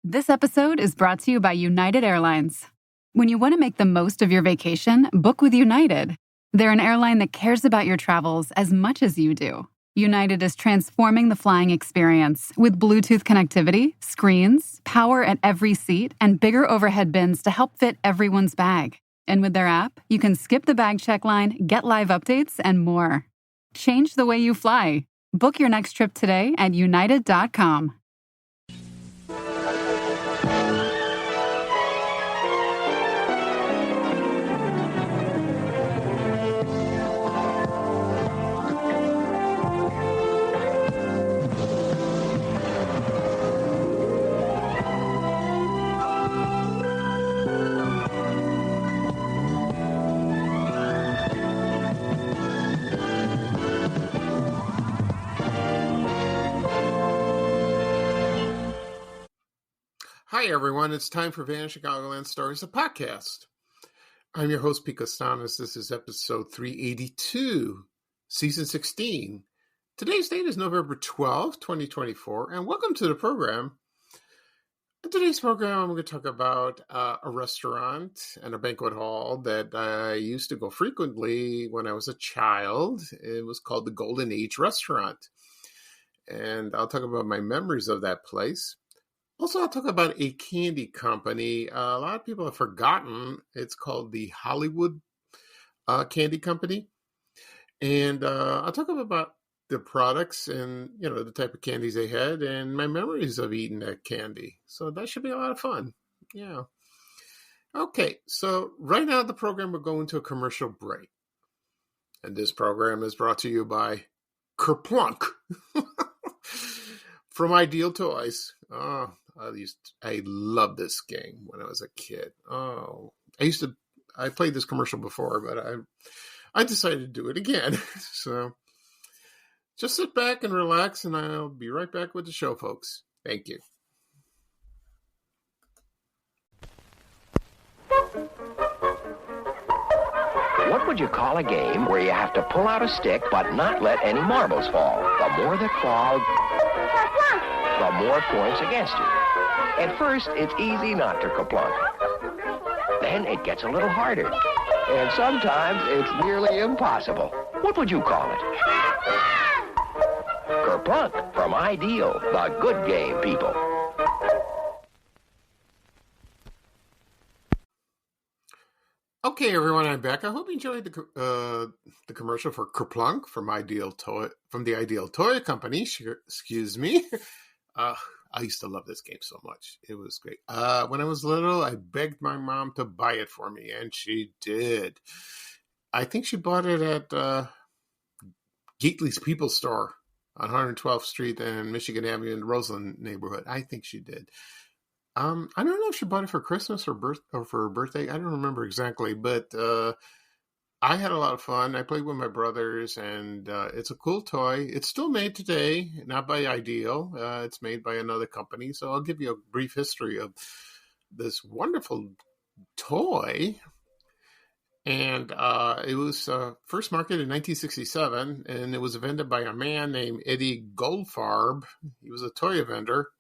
This episode is brought to you by United Airlines. When you want to make the most of your vacation, book with United. They're an airline that cares about your travels as much as you do. United is transforming the flying experience with Bluetooth connectivity, screens, power at every seat, and bigger overhead bins to help fit everyone's bag. And with their app, you can skip the bag check line, get live updates, and more. Change the way you fly. Book your next trip today at united.com. Hi, everyone. It's time for Vanishing Chicagoland Stories, a podcast. I'm your host, Pete Costanis. This is episode 382, season 16. Today's date is November 12th, 2024, and welcome to the program. In today's program, I'm going to talk about a restaurant and a banquet hall that I used to go frequently when I was a child. It was called the Golden Age Restaurant, and I'll talk about my memories of that place. Also, I'll talk about a candy company. A lot of people have forgotten. It's called the Hollywood Candy Company. And I'll talk about the products and, the type of candies they had and my memories of eating that candy. So that should be a lot of fun. Yeah. Okay, so right now the program, we're going to a commercial break. And this program is brought to you by Kerplunk from Ideal Toys. Oh, I loved this game when I was a kid. Oh, I played this commercial before, but I decided to do it again. So just sit back and relax, and I'll be right back with the show, folks. Thank you. What would you call a game where you have to pull out a stick but not let any marbles fall? The more that fall, the more points against you. At first, it's easy not to kerplunk. Then it gets a little harder. And sometimes it's nearly impossible. What would you call it? Kerplunk from Ideal, the good game, people. Okay, everyone, I'm back. I hope you enjoyed the commercial for Kerplunk from the Ideal Toy Company. Excuse me. I used to love this game so much. It was great. When I was little, I begged my mom to buy it for me, and she did. I think she bought it at Gately's People Store on 112th Street and Michigan Avenue in the Roseland neighborhood. I think she did. I don't know if she bought it for Christmas or for her birthday. I don't remember exactly, but I had a lot of fun. I played with my brothers, and it's a cool toy. It's still made today, not by Ideal. It's made by another company. So I'll give you a brief history of this wonderful toy. And it was first marketed in 1967, and it was invented by a man named Eddie Goldfarb. He was a toy inventor,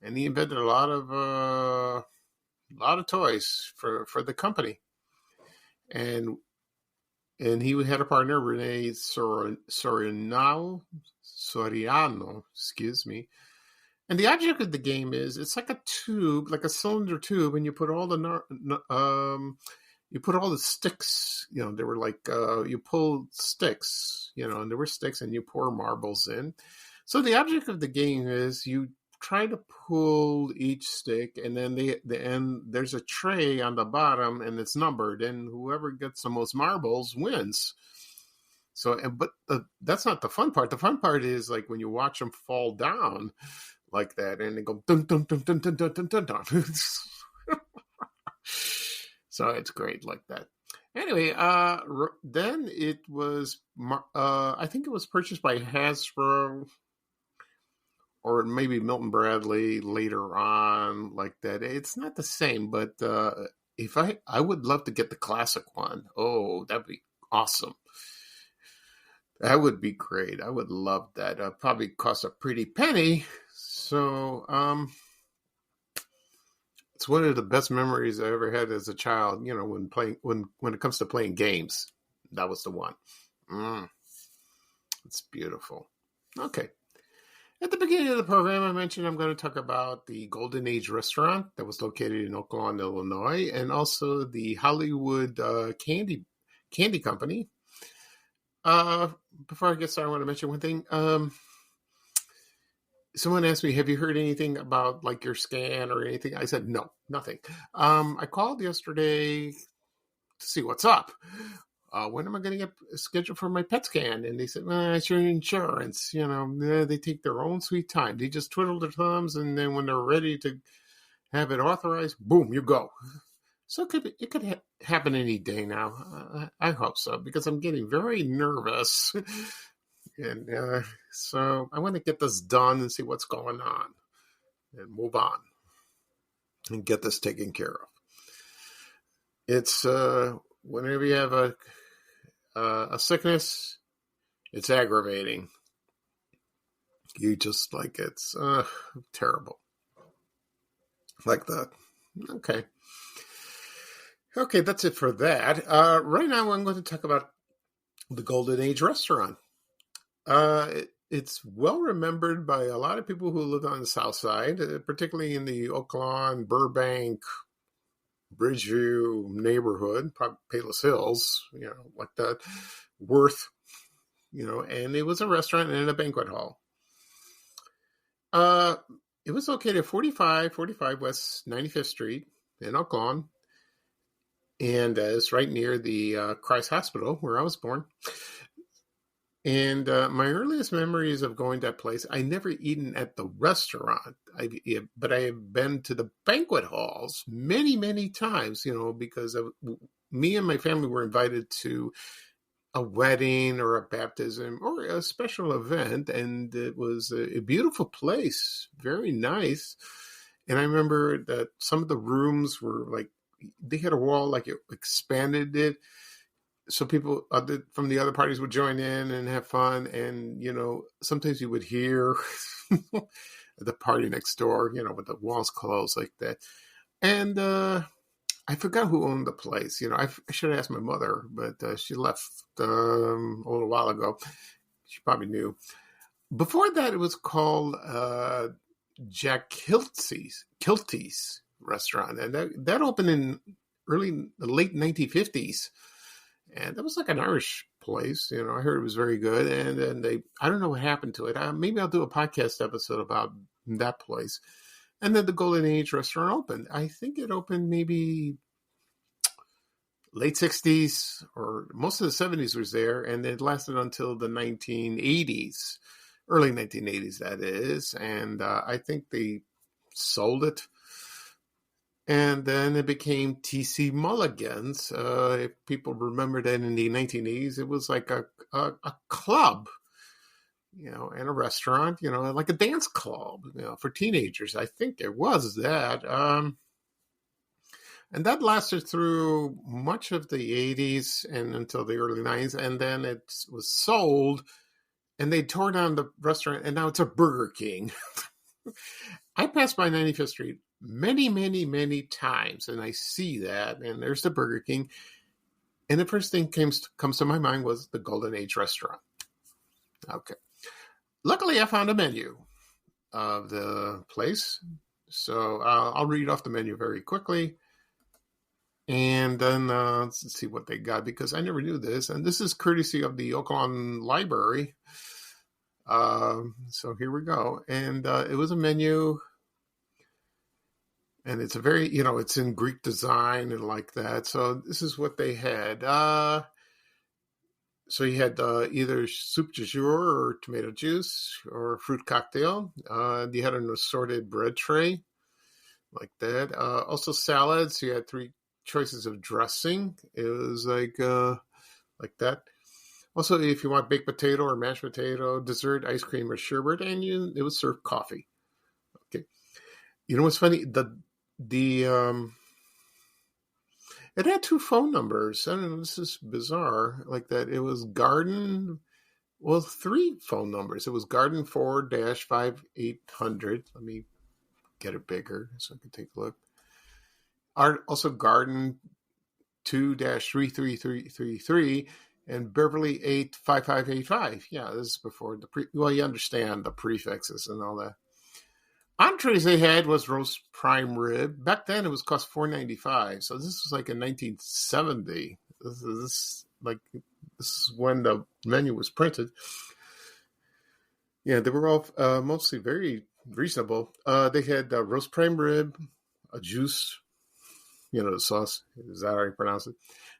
and he invented a lot of toys for the company. And he had a partner, Rene Soriano, excuse me. And the object of the game is, it's like a tube, like a cylinder tube, and you put all the sticks. They were like you pulled sticks, and there were sticks, and you pour marbles in. So the object of the game is you try to pull each stick, and then there's a tray on the bottom, and it's numbered, and whoever gets the most marbles wins. So, but that's not the fun part. The fun part is like when you watch them fall down like that, and they go dun dun dun dun dun dun dun dun dun. So it's great like that. Anyway, then it was, I think it was purchased by Hasbro, or maybe Milton Bradley later on, like that. It's not the same, but if I would love to get the classic one. Oh, that'd be awesome. That would be great. I would love that. Probably cost a pretty penny. So, It's one of the best memories I ever had as a child. When it comes to playing games, that was the one. It's beautiful. Okay. At the beginning of the program, I mentioned I'm going to talk about the Golden Age restaurant that was located in Oaklawn, Illinois, and also the Hollywood Candy Company. Before I get started, I want to mention one thing. Someone asked me, have you heard anything about like your scan or anything? I said, no, nothing. I called yesterday to see what's up. When am I going to get scheduled for my PET scan? And they said, it's your insurance. They take their own sweet time. They just twiddle their thumbs, and then when they're ready to have it authorized, boom, you go. So it could happen any day now. I hope so, because I'm getting very nervous. And so I want to get this done and see what's going on and move on and get this taken care of. It's whenever you have a sickness, it's aggravating. You just like it's terrible. Like that. Okay, that's it for that. Right now I'm going to talk about the Golden Age restaurant. It's well remembered by a lot of people who live on the South Side, particularly in the Oaklawn, Burbank, Bridgeview neighborhood, Palos Hills, like that, Worth, and it was a restaurant and a banquet hall. It was located at 45 West 95th Street in Oaklawn, and it's right near the Christ Hospital where I was born. And my earliest memories of going to that place, I never eaten at the restaurant, but I have been to the banquet halls many, many times, because me and my family were invited to a wedding or a baptism or a special event. And it was a beautiful place, very nice. And I remember that some of the rooms were like, they had a wall, like it expanded it. So people from the other parties would join in and have fun. And, sometimes you would hear the party next door, with the walls closed like that. And I forgot who owned the place. I should have asked my mother, but she left a little while ago. She probably knew. Before that, it was called Jack Kilty's restaurant. And that opened in the late 1950s. And that was like an Irish place. I heard it was very good. And then I don't know what happened to it. Maybe I'll do a podcast episode about that place. And then the Golden Age restaurant opened. I think it opened maybe late 60s or most of the 70s was there. And it lasted until the 1980s, early 1980s, that is. And I think they sold it. And then it became T.C. Mulligan's. If people remember that in the 1980s, it was like a club, and a restaurant, like a dance club, for teenagers. I think it was that. And that lasted through much of the 80s and until the early 90s. And then it was sold and they tore down the restaurant and now it's a Burger King. I passed by 95th Street many, many, many times, and I see that, and there's the Burger King. And the first thing comes to my mind was the Golden Age restaurant. Okay. Luckily, I found a menu of the place. So I'll read off the menu very quickly. And then let's see what they got, because I never knew this. And this is courtesy of the Oaklawn Library. So here we go. And it was a menu. And it's a very, it's in Greek design and like that. So this is what they had. So you had either soup du jour or tomato juice or fruit cocktail. You had an assorted bread tray like that. Also salads. You had 3 choices of dressing. It was like that. Also, if you want baked potato or mashed potato, dessert, ice cream, or sherbet, and it was served coffee. Okay. You know what's funny? It had 2 phone numbers. I don't know, this is bizarre like that. It was 3 phone numbers. It was Garden 4-5800. Let me get it bigger so I can take a look. Also Garden 2-33333 and Beverly 85585. Yeah, this is before you understand the prefixes and all that. Entrees they had was roast prime rib. Back then it was cost $4.95. So this was like in 1970. This is when the menu was printed. Yeah, they were all mostly very reasonable. They had roast prime rib, a juice, the sauce. Is that how you pronounce it?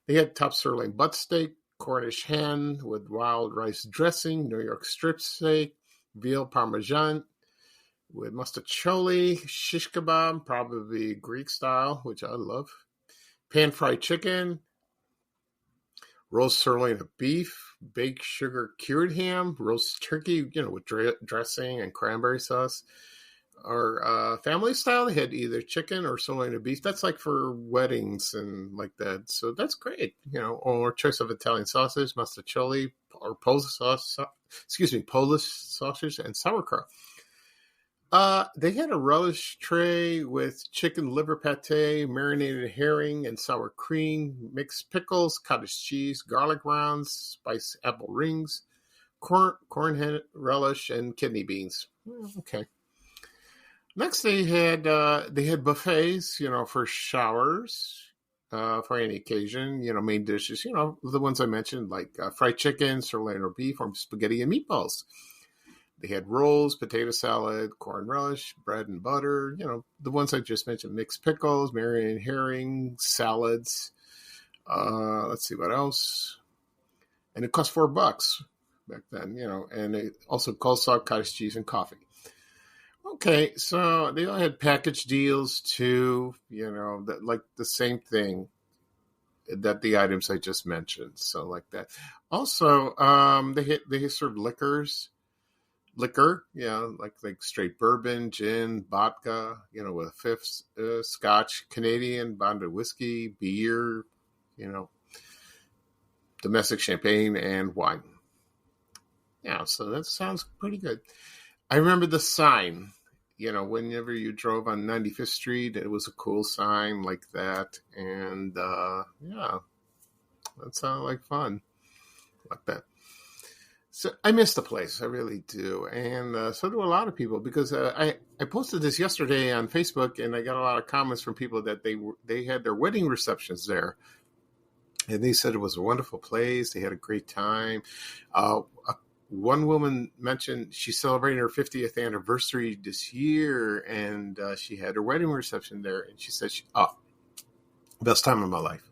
They had top sirloin butt steak, Cornish hen with wild rice dressing, New York strip steak, veal parmesan with mustacholi, shish kebab, probably Greek style, which I love, pan-fried chicken, roast sirloin of beef, baked sugar cured ham, roast turkey, with dressing and cranberry sauce. Or family style, they had either chicken or sirloin of beef. That's like for weddings and like that. So that's great, or choice of Italian sausage, mustacholi, or Polish sausage and sauerkraut. They had a relish tray with chicken liver pate, marinated herring and sour cream, mixed pickles, cottage cheese, garlic rounds, spiced apple rings, corn relish, and kidney beans. Okay. Next, they had buffets, for showers, for any occasion, main dishes, the ones I mentioned, like fried chicken, sirloin or beef, or spaghetti and meatballs. They had rolls, potato salad, corn relish, bread and butter, the ones I just mentioned, mixed pickles, marinated herring, salads. Let's see what else. And it cost $4 back then, and it also coleslaw, cottage cheese, and coffee. Okay, so they all had package deals too, that like the same thing that the items I just mentioned. So like that. Also, they served liquor, like straight bourbon, gin, vodka, with a fifth, Scotch, Canadian, bonded whiskey, beer, domestic champagne, and wine. Yeah, so that sounds pretty good. I remember the sign, whenever you drove on 95th Street, it was a cool sign like that. And, yeah, that sounded like fun, like that. So I miss the place. I really do. And so do a lot of people, because I posted this yesterday on Facebook, and I got a lot of comments from people that they had their wedding receptions there. And they said it was a wonderful place. They had a great time. One woman mentioned she's celebrating her 50th anniversary this year, and she had her wedding reception there. And she said, best time of my life.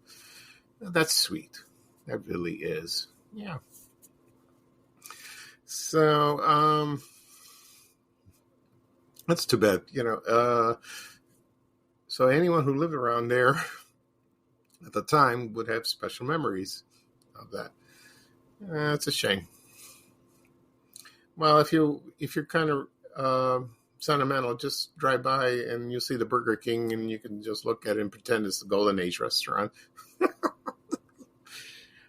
That's sweet. That really is. Yeah. So, that's too bad, so anyone who lived around there at the time would have special memories of that. It's a shame. Well, if you're kind of sentimental, just drive by and you'll see the Burger King, and you can just look at it and pretend it's the Golden Age restaurant.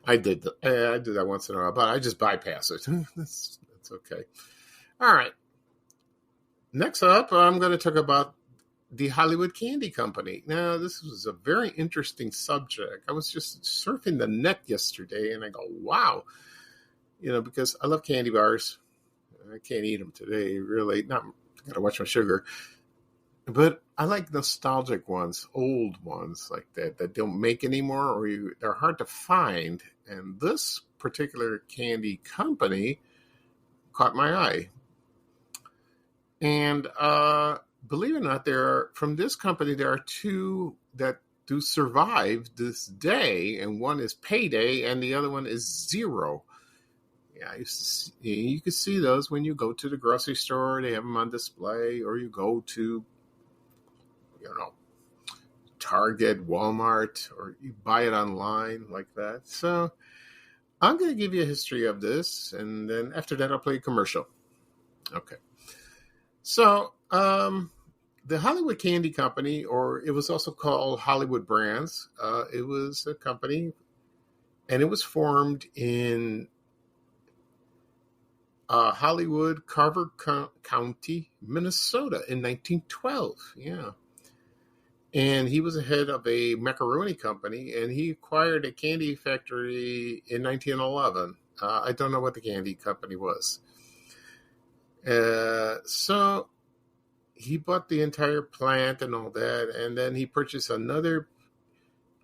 I do that once in a while, but I just bypass it. That's okay. All right. Next up, I'm going to talk about the Hollywood Candy Company. Now, this was a very interesting subject. I was just surfing the net yesterday, and I go, wow. Because I love candy bars. I can't eat them today, really. Got to watch my sugar. But I like nostalgic ones, old ones like that don't make anymore, or they're hard to find. And this particular candy company caught my eye. And believe it or not, from this company, there are two that do survive this day, and one is Payday, and the other one is Zero. Yeah, you can see those when you go to the grocery store. They have them on display, or you go to, Target, Walmart, or you buy it online like that. So I'm going to give you a history of this, and then after that, I'll play a commercial. Okay. So the Hollywood Candy Company, or it was also called Hollywood Brands, it was a company, and it was formed in Hollywood, Carver County, Minnesota in 1912. Yeah. And he was the head of a macaroni company, and he acquired a candy factory in 1911. I don't know what the candy company was. So he bought the entire plant and all that, and then he purchased another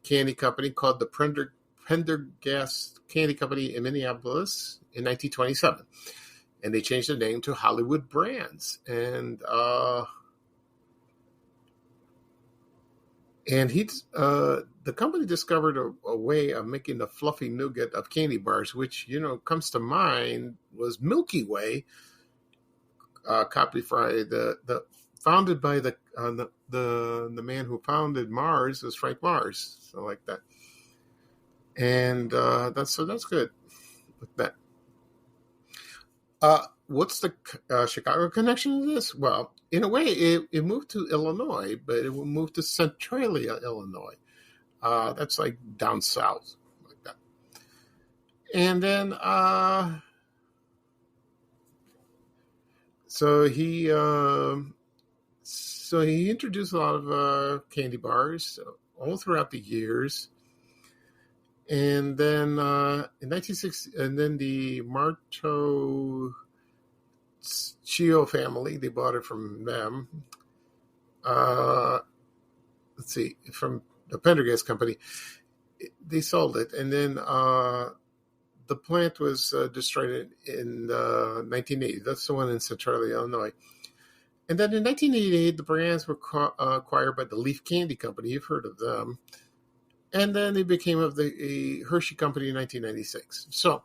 candy company called the Prendergast Candy Company in Minneapolis in 1927. And they changed the name to Hollywood Brands. And the company discovered a way of making the fluffy nougat of candy bars, which, comes to mind was Milky Way, founded by the man who founded Mars was Frank Mars, so like that. And that's good with that. What's the Chicago connection to this? Well, in a way, it moved to Illinois, but it will move to Centralia, Illinois. That's like down south, like that. And then, so he introduced a lot of candy bars all throughout the years. And then in 1960, and then the Marto Chio family, they bought it from them. From the Pendergast company, they sold it, and then the plant was destroyed in 1980. That's the one in Centralia, Illinois. And then in 1988, the brands were acquired by the Leaf Candy Company. You've heard of them. And then they became of the Hershey Company in 1996. So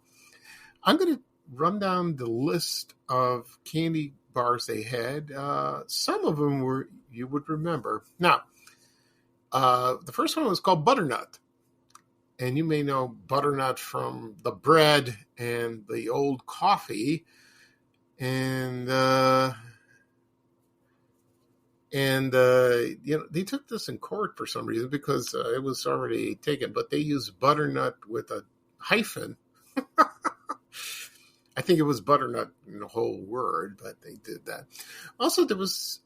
I'm going to run down the list of candy bars they had. Some of them you would remember. Now, the first one was called Butternut. And you may know Butternut from the bread and the old coffee. And they took this in court for some reason because it was already taken, but they used butternut with a hyphen. I think it was butternut in the whole word, but they did that. Also, there was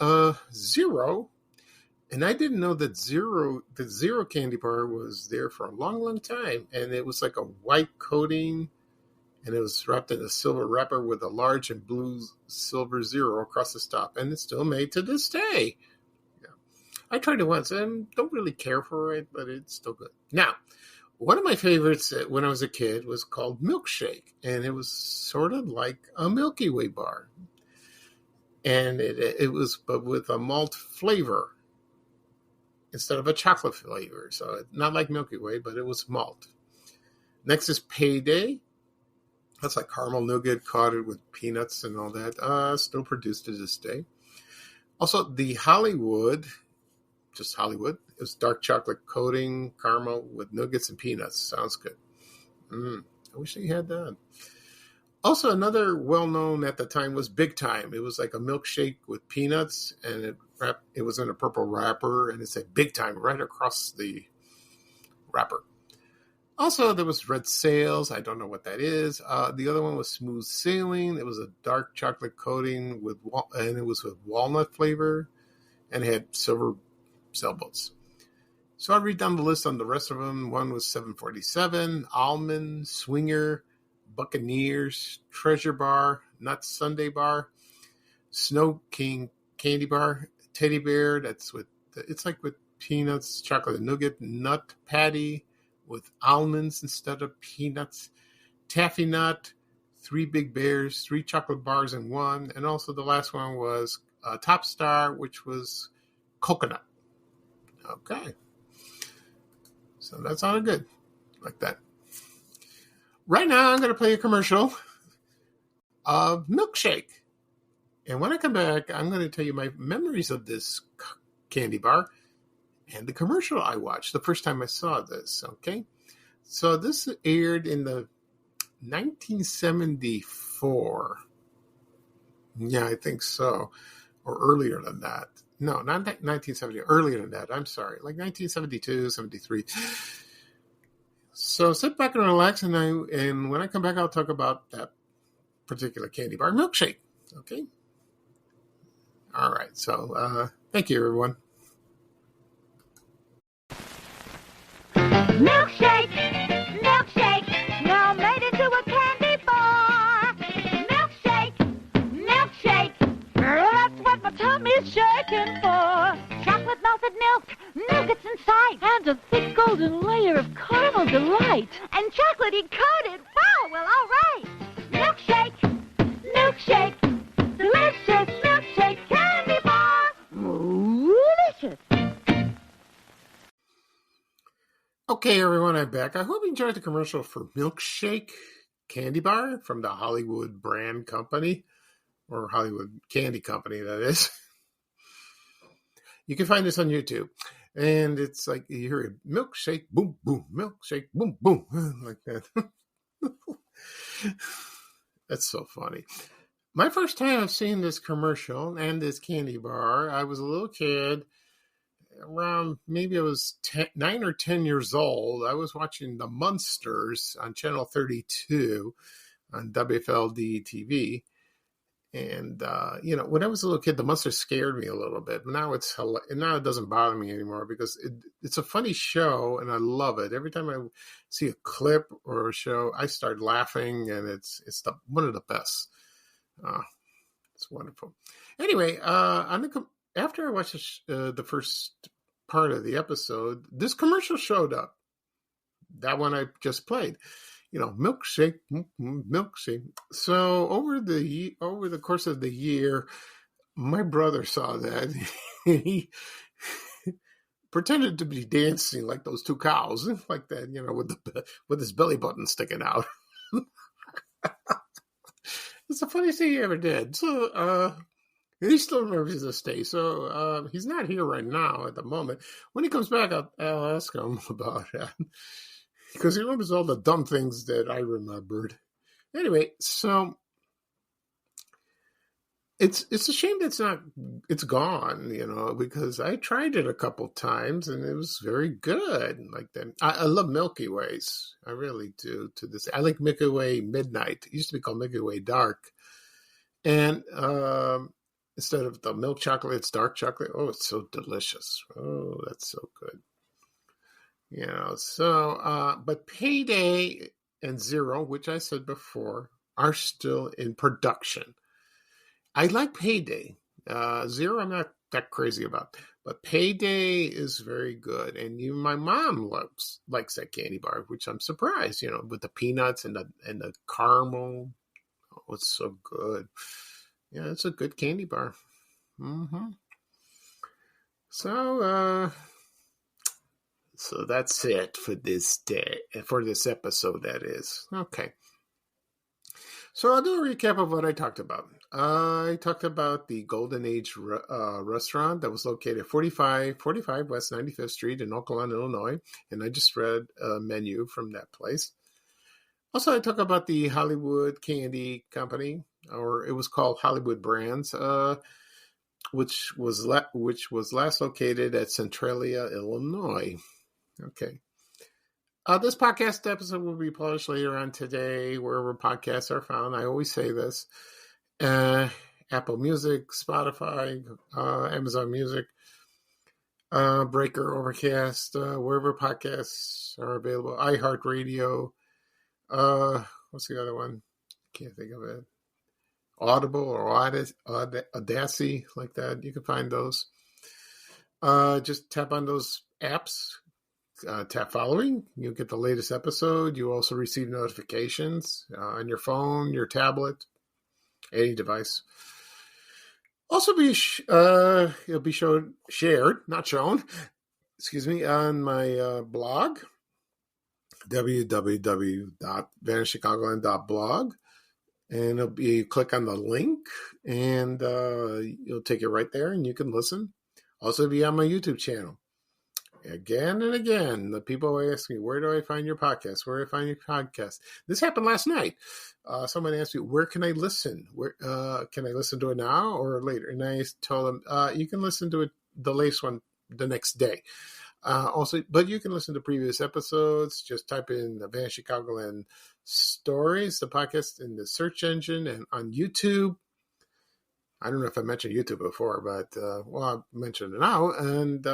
Zero, and I didn't know that the Zero candy bar was there for a long, long time, and it was like a white coating, and it was wrapped in a silver wrapper with a large and blue silver zero across the top. And it's still made to this day. Yeah. I tried it once and don't really care for it, but it's still good. Now, one of my favorites when I was a kid was called Milkshake. And it was sort of like a Milky Way bar. And it was, but with a malt flavor instead of a chocolate flavor. So not like Milky Way, but it was malt. Next is Payday. That's like caramel nougat coated with peanuts and all that. Still produced to this day. Also, the Hollywood, just Hollywood, it was dark chocolate coating, caramel with nougats and peanuts. Sounds good. I wish they had that. Also, another well-known at the time was Big Time. It was like a milkshake with peanuts, and it was in a purple wrapper, and it said Big Time right across the wrapper. Also, there was Red Sails. I don't know what that is. The other one was Smooth Sailing. It was a dark chocolate coating and it was with walnut flavor and had silver sailboats. So I'll read down the list on the rest of them. One was 747, Almond, Swinger, Buccaneers, Treasure Bar, Nut Sundae Bar, Snow King Candy Bar, Teddy Bear. It's like with peanuts, chocolate and nougat, Nut Patty with almonds instead of peanuts, Taffy Nut, 3 Big Bears, 3 chocolate bars in one, and also the last one was Top Star, which was coconut. Okay. So that sounded good, like that. Right now, I'm going to play a commercial of Milkshake. And when I come back, I'm going to tell you my memories of this candy bar and the commercial I watched the first time I saw this, okay? So this aired in the 1974. Yeah, I think so. Or earlier than that. No, not 1970. Earlier than that. I'm sorry. Like 1972, 73. So sit back and relax, and when I come back, I'll talk about that particular candy bar, Milkshake, okay? All right. So thank you, everyone. Milkshake, milkshake, now made into a candy bar. Milkshake, milkshake, that's what my tummy's shaking for. Chocolate melted milk, nuggets inside, and a thick golden layer of caramel delight. And chocolatey coated, wow, well, all right. Milkshake, milkshake, delicious milkshake candy bar. Delicious. Okay, everyone, I'm back. I hope you enjoyed the commercial for Milkshake Candy Bar from the Hollywood Brand Company, or Hollywood Candy Company, that is. You can find this on YouTube. And it's like you hear a milkshake, boom, boom, milkshake, boom, boom, like that. That's so funny. My first time I've seen this commercial and this candy bar, I was a little kid. Around maybe I was 9 or 10 years old. I was watching The Munsters on Channel 32 on WFLD TV. And, when I was a little kid, The Munsters scared me a little bit. Now it doesn't bother me anymore because it's a funny show and I love it. Every time I see a clip or a show, I start laughing and it's one of the best. It's wonderful. Anyway, after I watched the first part of the episode, this commercial showed up. That one I just played. Milkshake, milkshake. So over the course of the year, my brother saw that. He pretended to be dancing like those two cows, like that, with his belly button sticking out. It's the funniest thing he ever did. So, he still remembers to this day. So he's not here right now at the moment. When he comes back, I'll ask him about that. Because he remembers all the dumb things that I remembered. Anyway, so it's a shame it's gone, because I tried it a couple times and it was very good. Like that. I love Milky Ways. I really do. I like Milky Way Midnight. It used to be called Milky Way Dark. And instead of the milk chocolate, it's dark chocolate. Oh, it's so delicious. Oh, that's so good. But Payday and Zero, which I said before, are still in production. I like Payday. Zero, I'm not that crazy about. But Payday is very good. And my mom likes that candy bar, which I'm surprised, with the peanuts and the caramel. Oh, it's so good. Yeah, it's a good candy bar. Mm-hmm. So that's it for this day, for this episode, that is. Okay. So I'll do a recap of what I talked about. I talked about the Golden Age restaurant that was located at 45 West 95th Street in Oak Lawn, Illinois. And I just read a menu from that place. Also, I talked about the Hollywood Candy Company, or it was called Hollywood Brands, which was last located at Centralia, Illinois. Okay. This podcast episode will be published later on today, wherever podcasts are found. I always say this. Apple Music, Spotify, Amazon Music, Breaker, Overcast, wherever podcasts are available. iHeartRadio. What's the other one? Can't think of it. Audible or Audacity, like that. You can find those. Just tap on those apps. Tap following. You'll get the latest episode. You also receive notifications on your phone, your tablet, any device. Also, it'll be shared, not shown. Excuse me, on my blog, www.vanishchicagoland.blog, and click on the link, and you'll take it right there, and you can listen. Also, be on my YouTube channel. Again and again, the people ask me, where do I find your podcast? Where do I find your podcast? This happened last night. Someone asked me, where can I listen? Where can I listen to it now or later? And I told them, you can listen to it, the latest one, the next day. But you can listen to previous episodes. Just type in the Vanish Chicagoland Stories, the podcast, in the search engine and on YouTube. I don't know if I mentioned YouTube before, but I'll mention it now. And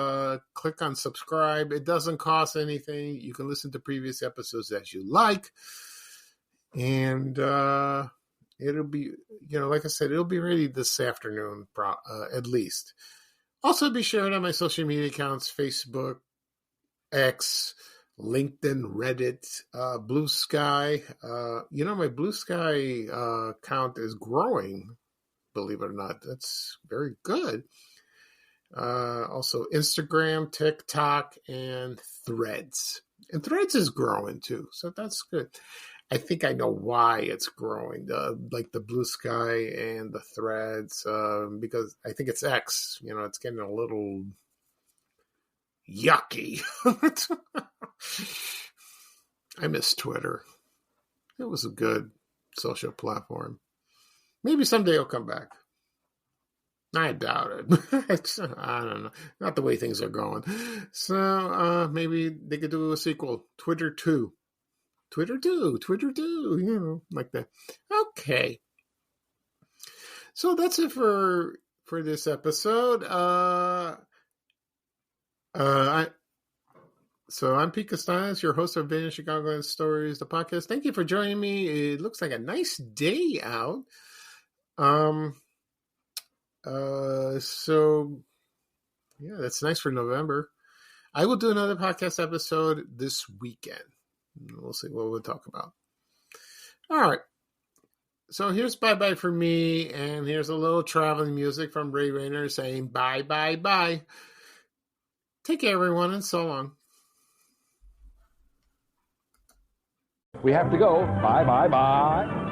click on subscribe. It doesn't cost anything. You can listen to previous episodes as you like. And it'll be, like I said, it'll be ready this afternoon, at least. Also, be shared on my social media accounts, Facebook, X, LinkedIn, Reddit, Blue Sky. My Blue Sky account is growing, believe it or not. That's very good. Also, Instagram, TikTok, and Threads. And Threads is growing, too, so that's good. I think I know why it's growing, like the Blue Sky and the Threads, because I think it's X. It's getting a little yucky. I miss Twitter. It was a good social platform. Maybe someday it'll come back. I doubt it. I don't know. Not the way things are going. So maybe they could do a sequel. Twitter 2. Twitter 2, like that. Okay. So that's it for this episode. So I'm Pete Costanis, your host of Vanishing Chicagoland Stories, the podcast. Thank you for joining me. It looks like a nice day out. So yeah, that's nice for November. I will do another podcast episode this weekend. We'll see what we'll talk about. All right. So here's bye-bye for me, and here's a little traveling music from Ray Rayner saying bye, bye, bye. Take care, everyone, and so long. We have to go. Bye, bye, bye.